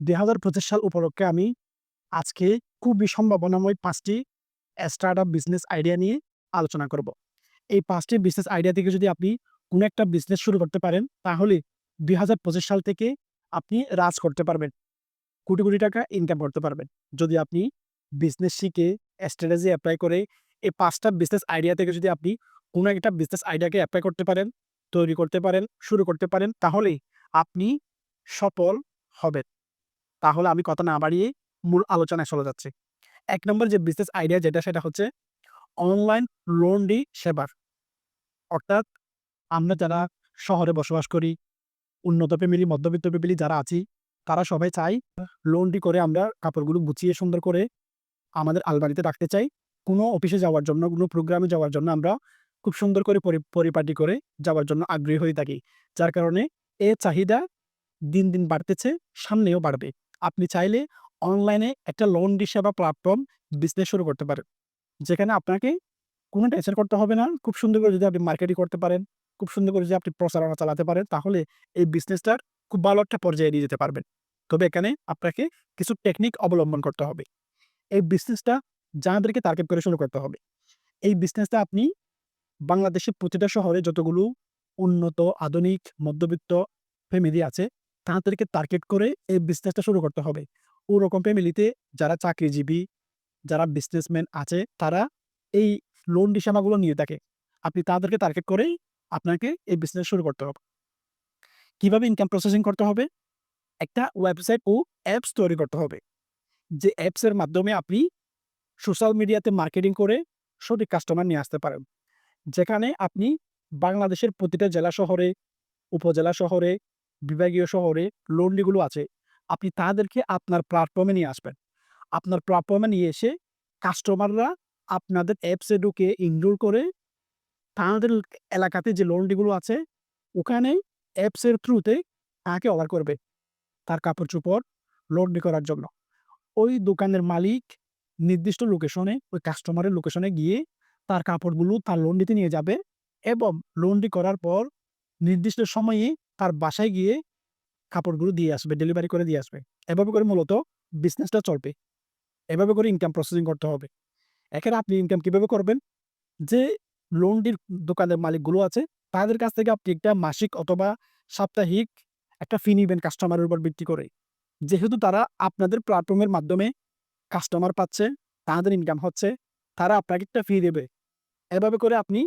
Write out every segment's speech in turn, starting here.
২০২৫ সাল উপলক্ষে আমি আজকে খুবই সম্ভাবনাময় ৫ টি স্টার্টআপ বিজনেস আইডিয়া নিয়ে আলোচনা করব। এই ৫ টি বিজনেস আইডিয়া থেকে যদি আপনি কোনো একটা বিজনেস শুরু করতে পারেন, তাহলে ২০২৫ সাল থেকে আপনি রাজ করতে পারবেন। কোটি, কোটি টাকা ইনকাম করতে পারবেন। যদি আপনি বিজনেস শিখে, স্ট্র্যাটেজি এপ্লাই করে এই ৫ টা বিজনেস আইডিয়া থেকে যদি আপনি কোনো একটা বিজনেস আইডিয়াকে এপ্লাই করতে পারেন, তৈরি করতে পারেন, শুরু করতে পারেন, তাহলেই আপনি সফল হবেন। তাহলে আমি কথা না বাড়িয়ে মূল আলোচনায় চলে যাচ্ছি। ১ নম্বর যে বিজনেস আইডিয়া সেটা হচ্ছে অনলাইন লন্ড্রি সেবার। অর্থাৎ আমরা যারা শহরে বসবাস করি, উন্নত ফ্যামিলি, মধ্যবিত্ত ফ্যামিলি যারা আছি, তারা সবাই চাই লন্ড্রি করে আমরা কাপড়গুলো গুছিয়ে সুন্দর করে আমাদের আলমারিতে রাখতে চাই। কোনো অফিসে যাওয়ার জন্য, কোনো প্রোগ্রামে যাওয়ার জন্য আমরা খুব সুন্দর করে পরিপাটি করে যাওয়ার জন্য আগ্রহী হয়ে থাকি। যার কারণে চাহিদা দিন, দিন বাড়তেছে, সামনেও বাড়বে। আপনি চাইলে অনলাইনে একটা লন্ড্রি সেবা প্ল্যাটফর্ম বিজনেস শুরু করতে পারেন। যেখানে আপনাকে কোনো টেনশন করতে হবে না। খুব সুন্দর করে যদি আপনি মার্কেটিং করতে পারেন, খুব সুন্দর করে যদি আপনি প্রচারণা চালাতে পারেন, তাহলে এই বিজনেসটার খুব ভালো একটা পর্যায়ে নিয়ে যেতে পারবেন। তবে এখানে আপনাকে কিছু টেকনিক অবলম্বন করতে হবে। এই বিজনেসটা যাদেরকে টার্গেট করে শুরু করতে হবে। এই বিজনেসটা আপনি বাংলাদেশের প্রতিটা শহরে যতগুলো উন্নত, আধুনিক, মধ্যবিত্ত ফ্যামিলি আছে, তাদেরকে টার্গেট করে এই বিজনেসটা শুরু করতে হবে। ওরকম ফ্যামিলিতে যারা চাকরিজীবী, যারা বিজনেসম্যান আছে, তারা এই লোন সেবাগুলো নিয়ে থাকে। আপনি তাদেরকে টার্গেট করেই আপনাকে এই বিজনেস শুরু করতে হবে। কিভাবে ইনকাম প্রসেসিং করতে হবে? একটা ওয়েবসাইট ও অ্যাপস তৈরি করতে হবে। যে অ্যাপসের মাধ্যমে আপনি সোশ্যাল মিডিয়াতে মার্কেটিং করে সঠিক কাস্টমার নিয়ে আসতে পারেন। যেখানে আপনি বাংলাদেশের প্রতিটা জেলা শহরে, উপজেলা শহরে, বিভাগীয় শহরে লন্ড্রিগুলো আছে, আপনি তাদেরকে আপনার প্ল্যাটফর্মে নিয়ে আসবেন। আপনার প্ল্যাটফর্মে নিয়ে এসে কাস্টমাররা আপনাদের অ্যাপসে ঢুকে এনরোল করে তাদের এলাকাতে যে লন্ড্রিগুলো আছে, ওখানে অ্যাপসের থ্রুতে তাকে অর্ডার করবে তার কাপড়-চোপড় লন্ড্রি করার জন্য। ওই দোকানের মালিক নির্দিষ্ট লোকেশনে, ওই কাস্টমারের লোকেশনে গিয়ে তার কাপড়গুলো তার লন্ড্রিতে নিয়ে যাবে এবং লন্ড্রি করার পর নির্দিষ্ট সময়ে তার বাসায় গিয়ে কাপড়গুলো দিয়ে আসবে, ডেলিভারি করে দিয়ে আসবে। এভাবে করে মূলত বিজনেসটা চলবে। এভাবে করে ইনকাম প্রসেসিং করতে হবে। এখানে আপনি ইনকাম কিভাবে করবেন? যে লন্ড্রির দোকানের মালিকগুলো আছে, তাদের কাছ থেকে আপনি একটা মাসিক অথবা সাপ্তাহিক একটা ফি নিবেন কাস্টমারের উপর ভিত্তি করে। যেহেতু তারা আপনাদের প্ল্যাটফর্মের মাধ্যমে কাস্টমার পাচ্ছে, তাদের ইনকাম হচ্ছে, তারা আপনাকে একটা ফি দেবে। এভাবে করে আপনি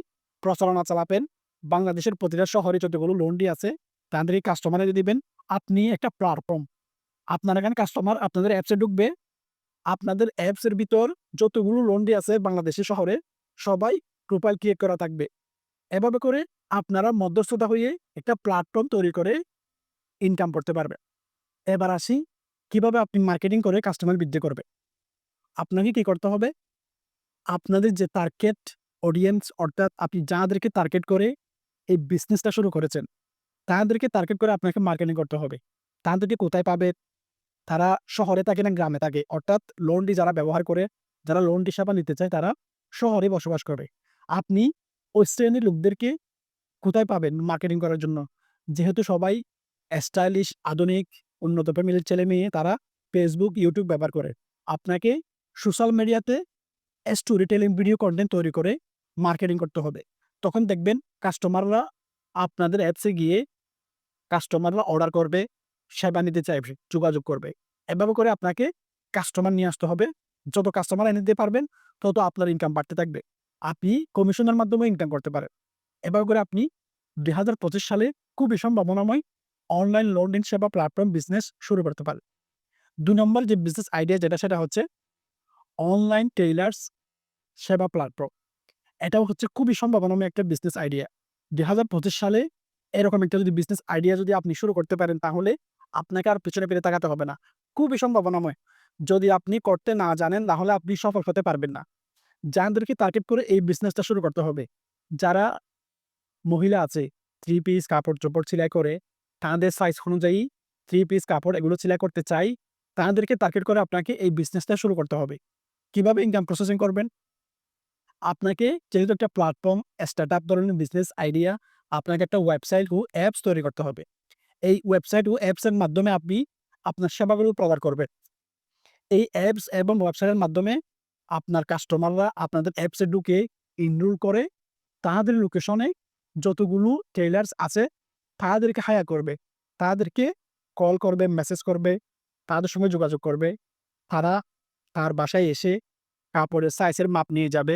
প্রচারণা চালাবেন। বাংলাদেশের প্রতিটা শহরে যতগুলো লন্ড্রি আছে, তাদেরকে কাস্টমার এনে দিবেন। আপনি একটা প্ল্যাটফর্ম। আপনার এখানে কাস্টমার আপনাদের অ্যাপসে ঢুকবে। আপনাদের অ্যাপসের ভিতর যতগুলো লন্ড্রি আছে বাংলাদেশের শহরে, সবাই প্রোফাইল ক্রিয়েট করা থাকবে। এভাবে করে আপনারা মধ্যস্থতা হয়ে একটা প্ল্যাটফর্ম তৈরি করে ইনকাম করতে পারবেন। এবার আসি কিভাবে আপনি মার্কেটিং করে কাস্টমার বৃদ্ধি করবেন। আপনাকে কি করতে হবে? আপনাদের যে টার্গেট অডিয়েন্স অর্থাৎ আপনি যাদেরকে টার্গেট করে এই বিজনেসটা শুরু করেছেন, তাদেরকে টার্গেট করে আপনাকে মার্কেটিং করতে হবে। তাদেরকে কোথায় পাবেন? তারা শহরে থাকে না গ্রামে থাকে। অর্থাৎ লোনটি যারা ব্যবহার করে, যারা লোনটি সেবা নিতে চায় তারা শহরে বসবাস করে। আপনি ওই শ্রেণীর লোকদেরকে কোথায় পাবেন মার্কেটিং করার জন্য? যেহেতু সবাই স্টাইলিশ, আধুনিক, উন্নত ফ্যামিলির ছেলে-মেয়ে তারা Facebook, YouTube ব্যবহার করে। আপনাকে সোশ্যাল মিডিয়াতে স্টোরি টেলিং ভিডিও কনটেন্ট তৈরি করে মার্কেটিং করতে হবে। তখন দেখবেন কাস্টমাররা আপনাদের অ্যাপসে গিয়ে কাস্টমাররা অর্ডার করবে, সেবা নিতে চাইবে, যোগাযোগ করবে। এভাবে করে আপনাকে কাস্টমার নিয়ে আসতে হবে। যত কাস্টমার এনে দিতে পারবেন, তত আপনার ইনকাম বাড়তে থাকবে। আপনি কমিশনের মাধ্যমে ইনকাম করতে পারেন। এভাবে করে আপনি ২০২৫ সালে খুবই সম্ভাবনাময় অনলাইন লন্ড্রি সেবা প্ল্যাটফর্ম বিজনেস শুরু করতে পারেন। ২ নম্বর যে বিজনেস আইডিয়া সেটা হচ্ছে অনলাইন টেইলার্স সেবা প্ল্যাটফর্ম। এটাও হচ্ছে খুবই সম্ভাবনাময় একটা বিজনেস আইডিয়া। ২০২৫ সালে এরকম একটা যদি বিজনেস আইডিয়া যদি আপনি শুরু করতে পারেন, তাহলে আপনাকে আর পেছনে ফিরে তাকাতে হবে না। খুবই সম্ভাবনাময়। যদি আপনি করতে না জানেন, তাহলে আপনি সফল হতে পারবেন না। যাদেরকে টার্গেট করে এই বিজনেসটা শুরু করতে হবে, যারা মহিলা আছে, 3 পিস কাপড়-চোপড় সেলাই করে, তাদের সাইজ অনুযায়ী 3 পিস কাপড় এগুলো সেলাই করতে চাই, তাদেরকে টার্গেট করে আপনাকে এই বিজনেসটা শুরু করতে হবে। কিভাবে ইনকাম প্রসেসিং করবেন? আপনাকে যেহেতু একটা প্ল্যাটফর্ম, স্টার্টআপ ধরনের বিজনেস আইডিয়া, আপনাকে একটা ওয়েবসাইট ও অ্যাপস তৈরি করতে হবে। এই ওয়েবসাইট ও অ্যাপস এর মাধ্যমে আপনি আপনার সেবাগুলো প্রদান করবে। এই অ্যাপস এবং ওয়েবসাইটের মাধ্যমে আপনার কাস্টমাররা আপনাদের অ্যাপসে ঢুকে এনরোল করে তাদের লোকেশনে যতগুলো টেইলার্স আছে তাদেরকে হায়ার করবে। তাদেরকে কল করবে, মেসেজ করবে, তাদের সঙ্গে যোগাযোগ করবে। তারা তার বাসায় এসে কাপড়ের সাইজের মাপ নিয়ে যাবে।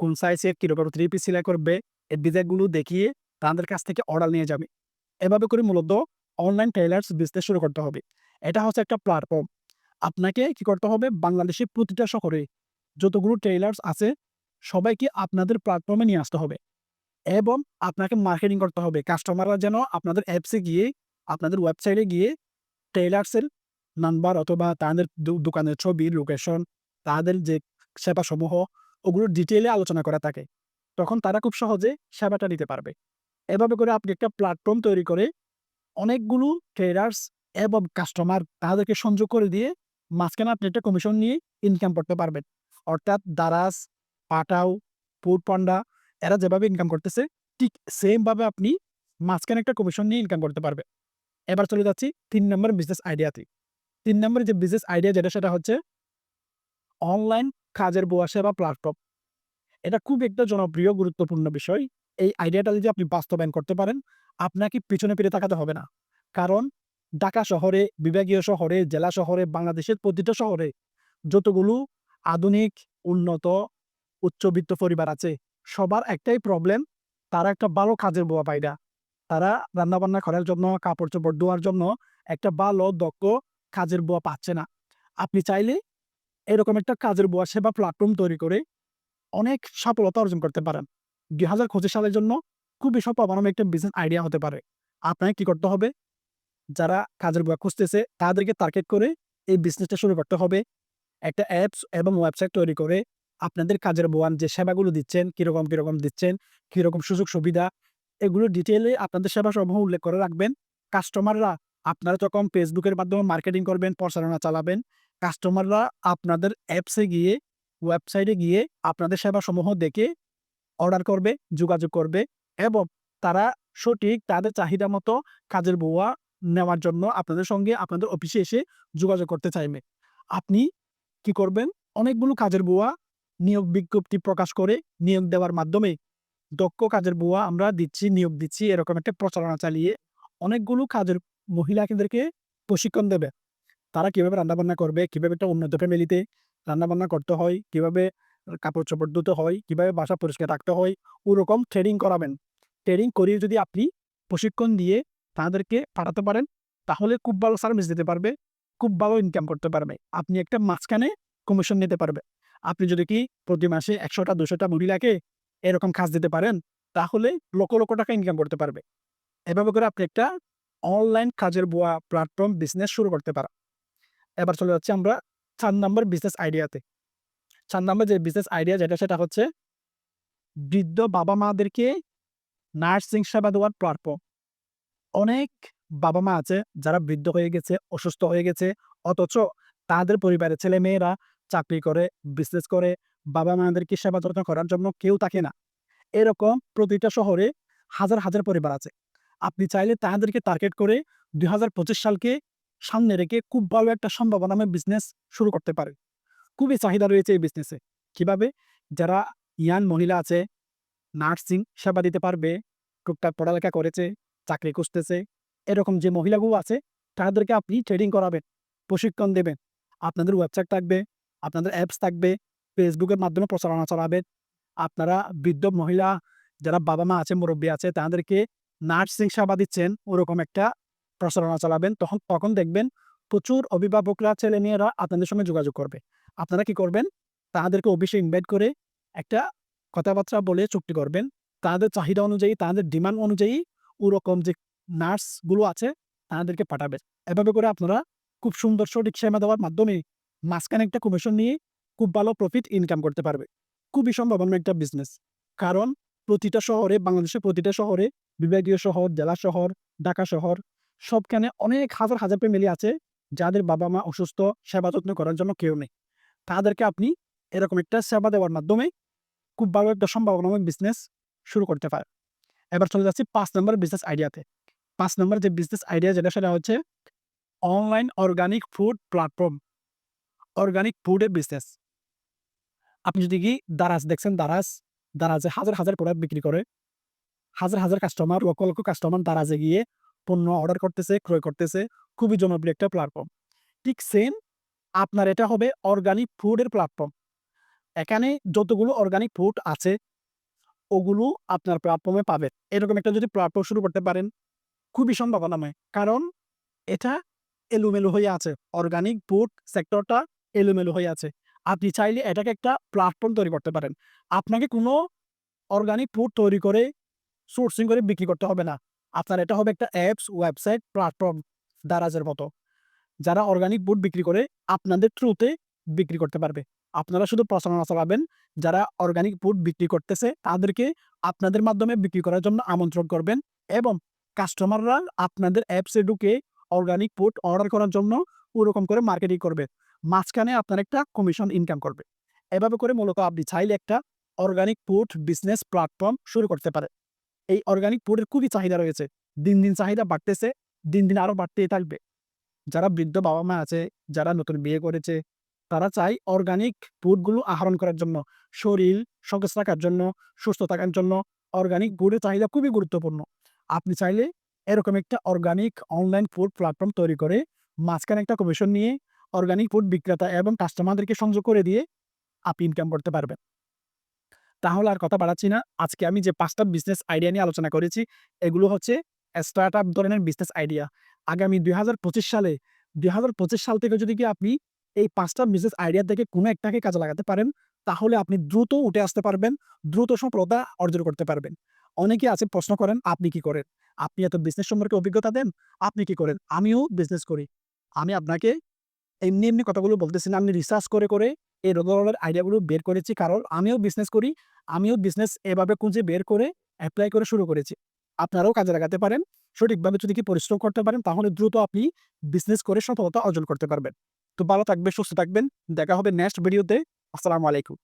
কোন সাইজের কিরকম 3 পিস সেলাই করবে, এই ডিজাইনগুলো দেখিয়ে তাদের কাছ থেকে অর্ডার নিয়ে যাবে। এভাবে করে মূলত অনলাইন টেইলার্স বিজনেস শুরু করতে হবে। এটা হচ্ছে একটা প্ল্যাটফর্ম। আপনাকে কি করতে হবে? বাংলাদেশের প্রতিটা শহরে যতগুলো টেইলার্স আছে সবাইকে আপনাদের প্ল্যাটফর্মে নিয়ে আসতে হবে এবং আপনাকে মার্কেটিং করতে হবে। কাস্টমাররা যেন আপনাদের অ্যাপসে গিয়ে, আপনাদের ওয়েবসাইটে গিয়ে টেইলার্সের নাম্বার অথবা তাদের দোকানের ছবি, লোকেশন, তাদের যে সেবাসমূহ ওগুলোর ডিটেইলে আলোচনা করা থাকে। তখন তারা খুব সহজে সেবাটা নিতে পারবে। এভাবে করে আপনি একটা প্ল্যাটফর্ম তৈরি করে অনেকগুলো ট্রেডার্স এবং কাস্টমার তাদেরকে সংযোগ করে দিয়ে মাঝখানে আপনি একটা কমিশন নিয়ে ইনকাম করতে পারবেন। অর্থাৎ দারাজ, পাঠাও, ফুডপান্ডা এরা যেভাবে ইনকাম করতেছে ঠিক সেম ভাবে আপনি মাঝখানে একটা কমিশন নিয়ে ইনকাম করতে পারবেন। এবার চলে যাচ্ছি ৩ নম্বর বিজনেস আইডিয়াতে। ৩ নম্বরে যে বিজনেস আইডিয়া যেটা সেটা হচ্ছে অনলাইন কাজের বুয়া সেবা প্ল্যাটফর্ম। এটা খুব একটা জনপ্রিয় গুরুত্বপূর্ণ বিষয়। এই আইডিয়াটা যদি আপনি বাস্তবায়ন করতে পারেন, আপনাকে পিছনে ফিরে তাকাতে হবে না। কারণ ঢাকা শহরে, বিভাগীয় শহরে, জেলা শহরে, বাংলাদেশের প্রতিটা শহরে যতগুলো আধুনিক, উন্নত, উচ্চবিত্ত পরিবার আছে, সবার একটাই প্রবলেম, তারা একটা ভালো কাজের বুয়া পায় না। তারা রান্নাবান্না করার জন্য, কাপড়-চোপড় ধোয়ার জন্য একটা ভালো দক্ষ কাজের বুয়া পাচ্ছে না। আপনি চাইলে এরকম একটা কাজের বুয়া সেবা প্ল্যাটফর্ম তৈরি করে অনেক সফলতা অর্জন করতে পারেন। ২০২৫ সালের জন্য খুবই সফলভাবে একটা বিজনেস আইডিয়া হতে পারে। আপনাকে কি করতে হবে? যারা কাজের বুয়া খুঁজতেছে তাদেরকে টার্গেট করে এই বিজনেসটা শুরু করতে হবে। একটা অ্যাপস এবং ওয়েবসাইট তৈরি করে আপনাদের কাজের বুয়ান যে সেবাগুলো দিচ্ছেন, কিরকম দিচ্ছেন, কিরকম সুযোগ সুবিধা এগুলো ডিটেইলে আপনাদের সেবাসমূহ উল্লেখ করে রাখবেন। কাস্টমাররা আপনারা যখন ফেসবুকের মাধ্যমে মার্কেটিং করবেন, প্রচারণা চালাবেন, কাস্টমাররা আপনাদের অ্যাপসে গিয়ে, ওয়েবসাইটে গিয়ে আপনাদের সেবাসমূহ দেখে অর্ডার করবে, যোগাযোগ করবে এবং তারা সঠিক তাদের চাহিদা মতো কাজের বুয়া নেওয়ার জন্য আপনাদের সঙ্গে আপনাদের অফিসে এসে যোগাযোগ করতে চাইবে। আপনি কি করবেন? অনেকগুলো কাজের বুয়া নিয়োগ বিজ্ঞপ্তি প্রকাশ করে নিয়োগ দেওয়ার মাধ্যমে দক্ষ কাজের বুয়া আমরা দিচ্ছি, নিয়োগ দিচ্ছি এরকম একটা প্রচারণা চালিয়ে অনেকগুলো কাজের মহিলাদেরকে প্রশিক্ষণ দেবে। তারা কিভাবে রান্নাবান্না করবে, কিভাবে একটা উন্নত ফ্যামিলিতে রান্নাবান্না করতে হয়, কিভাবে কাপড়-চোপড় ধুতে হয়, কিভাবে বাসা পরিষ্কার রাখতে হয়, ওরকম ট্রেনিং করাবেন। ট্রেনিং করিয়ে যদি আপনি প্রশিক্ষণ দিয়ে তাদেরকে পাঠাতে পারেন, তাহলে খুব ভালো সার্ভিস দিতে পারবে, খুব ভালো ইনকাম করতে পারবে। আপনি একটা মাঝখানে কমিশন নিতে পারবে। আপনি যদি কি প্রতি মাসে ১০০ টা ২০০ টা মহিলাকে এরকম কাজ দিতে পারেন, তাহলে লক্ষ টাকা ইনকাম করতে পারবে। এভাবে করে আপনি একটা অনলাইন কাজের বুয়া প্ল্যাটফর্ম বিজনেস শুরু করতে পারেন। এবার চলে যাচ্ছি আমরা ৪ নাম্বার বিজনেস আইডিয়াতে। ৪ নাম্বার যে বিজনেস আইডিয়া যেটা সেটা হচ্ছে বৃদ্ধ বাবা-মাদেরকে নার্সিং সেবা দেওয়ার প্ল্যাটফর্ম। অনেক বাবা-মা আছে যারা বৃদ্ধ হয়ে গেছে, অসুস্থ হয়ে গেছে। অথচ তাদের পরিবারের ছেলে-মেয়েরা চাকরি করে, বিজনেস করে, বাবা-মাদেরকে সেবা যত্ন করার জন্য কেউ থাকে না। এরকম প্রতিটা শহরে হাজার পরিবার আছে। আপনি চাইলে তাদেরকে টার্গেট করে ২০২৫ সালকে সামনে রেখে খুব ভালো একটা সম্ভাবনাময় বিজনেস শুরু করতে পারেন। খুবই চাহিদা রয়েছে এই বিজনেসে। কিভাবে? যারা ইয়াং মহিলা আছে, নার্সিং সেবা দিতে পারবে, টুকটাক পড়ালেখা করেছে, চাকরি খুঁজতেছে, এরকম যে মহিলাগুলো আছে তাদেরকে আপনি ট্রেনিং করাবেন, প্রশিক্ষণ দেবেন। আপনাদের ওয়েবসাইট থাকবে, আপনাদের অ্যাপস থাকবে, ফেসবুকের মাধ্যমে প্রচারণা চালাবেন। আপনারা বৃদ্ধ মহিলা যারা বাবা-মা আছে, মুরব্বি আছে তাদেরকে নার্সিং সেবা দিচ্ছেন ওরকম একটা প্রচারণা চালাবেন। তখন দেখবেন প্রচুর অভিভাবকরা, ছেলে-মেয়েরা আপনাদের সঙ্গে যোগাযোগ করবে। আপনারা কি করবেন? তাদেরকে অফিসে ইনভাইট করে একটা কথাবার্তা বলে চুক্তি করবেন। তাদের চাহিদা অনুযায়ী, তাদের ডিমান্ড অনুযায়ী ওরকম যে নার্সগুলো আছে তাদেরকে পাঠাবেন। এভাবে করে আপনারা খুব সুন্দর সঠিক সেবা দেওয়ার মাধ্যমে মাঝখানে একটা কমিশন নিয়ে খুব ভালো প্রফিট ইনকাম করতে পারবে। খুবই সম্ভাবনা একটা বিজনেস। কারণ প্রতিটা শহরে, বাংলাদেশের প্রতিটা শহরে, বিভাগীয় শহর, জেলা শহর, ঢাকা শহর সবখানে অনেক হাজার ফ্যামিলি আছে যাদের বাবা-মা অসুস্থ, সেবা যত্ন করার জন্য কেউ নেই। তাদেরকে আপনি এরকম একটা সেবা দেওয়ার মাধ্যমে খুব ভালো একটা সম্ভাবনাময় বিজনেস শুরু করতে পারেন। এবার চলে যাচ্ছি ৫ নম্বর বিজনেস আইডিয়াতে। ৫ নম্বর যে বিজনেস আইডিয়া যেটা সেটা হচ্ছে online organic food platform, organic ফুডের বিজনেস। আপনি যদি কি দারাজ দেখছেন, দারাজে হাজার, হাজার প্রোডাক্ট বিক্রি করে। হাজার, হাজার কাস্টমার, লক্ষ, লক্ষ কাস্টমার দারাজে গিয়ে পণ্য অর্ডার করতেছে, ক্রয় করতেছে। খুবই জনপ্রিয় একটা প্ল্যাটফর্ম। ঠিক সেম আপনার এটা হবে অর্গানিক ফুডের প্ল্যাটফর্ম। এখানে যতগুলো অর্গানিক ফুড আছে, ওগুলো আপনার প্ল্যাটফর্মে পাবেন। এরকম একটা যদি প্ল্যাটফর্ম শুরু করতে পারেন, খুবই সম্ভাবনাময়। কারণ এটা এলোমেলো হয়ে আছে। অর্গানিক ফুড সেক্টরটা এলোমেলো হয়ে আছে। আপনি চাইলে এটাকে একটা প্ল্যাটফর্ম তৈরি করতে পারেন। আপনাকে কোনো অর্গানিক ফুড তৈরি করে সোর্সিং করে বিক্রি করতে হবে না। আপনার এটা হবে একটা অ্যাপস, ওয়েবসাইট, প্ল্যাটফর্ম দারাজের মতো। যারা অর্গানিক ফুড বিক্রি করে আপনাদের থ্রুতে বিক্রি করতে পারবে। আপনারা শুধু প্রচারণা চালাবেন। যারা অর্গানিক ফুড বিক্রি করতেছে তাদেরকে আপনাদের মাধ্যমে বিক্রি করার জন্য আমন্ত্রণ করবেন এবং কাস্টমাররা আপনাদের অ্যাপসে ঢুকে অর্গানিক ফুড অর্ডার করার জন্য ওরকম করে মার্কেটিং করবে। মাঝখানে আপনার একটা কমিশন ইনকাম করবে। এভাবে করে মূলত আপনি চাইলে একটা অর্গানিক ফুড বিজনেস প্ল্যাটফর্ম শুরু করতে পারেন। এই অর্গানিক ফুডের খুবই চাহিদা রয়েছে। দিন, দিন চাহিদা বাড়তেছে। দিন, দিন আরো বাড়তেই থাকবে। যারা বৃদ্ধ বাবা-মা আছে, যারা নতুন বিয়ে করেছে, তারা চায় অর্গানিক ফুডগুলো আহরণ করার জন্য, শরীর সতেজ রাখার জন্য, সুস্থ থাকার জন্য অর্গানিক ফুডের চাহিদা খুবই গুরুত্বপূর্ণ। আপনি চাইলে এরকম একটা অর্গানিক অনলাইন ফুড প্ল্যাটফর্ম তৈরি করে মাঝখানে একটা কমিশন নিয়ে অর্গানিক ফুড বিক্রেতা এবং কাস্টমারদেরকে সংযোগ করে দিয়ে আপনি ইনকাম করতে পারবেন। তাহলে আর কথা বাড়াচ্ছি না। আজকে আমি যে ৫ টা বিজনেস আইডিয়া নিয়ে আলোচনা করেছি, এগুলো হচ্ছে স্টার্টআপ ধরনের বিজনেস আইডিয়া। আগামী ২০২৫ সাল থেকে যদি কি আপনি এই ৫ টা বিজনেস আইডিয়া থেকে কোনো একটাকে কাজে লাগাতে পারেন, তাহলে আপনি দ্রুত উঠে আসতে পারবেন, দ্রুত সফলতা অর্জন করতে পারবেন। অনেকে আছে প্রশ্ন করেন, "আপনি কি করেন? আপনি এত বিজনেস সম্পর্কে অভিজ্ঞতা দেন, আপনি কি করেন?" আমিও বিজনেস করি। আমি আপনাকে এমনি, এমনি কথাগুলো বলতেছি না। আমি রিসার্চ করে, করে এই ধরনের আইডিয়াগুলো বের করেছি। কারণ আমিও বিজনেস করি। আমিও বিজনেস এভাবে খুঁজে বের করে এপ্লাই করে শুরু করেছি। আপনারাও কাজে লাগাতে পারেন। সঠিকভাবে যদি কি পরিশ্রম করতে পারেন তাহলে দ্রুত আপনি বিজনেস করে সফলতা অর্জন করতে পারবেন। তো ভালো থাকবেন, সুস্থ থাকবেন। দেখা হবে নেক্সট ভিডিওতে। আসসালামু আলাইকুম।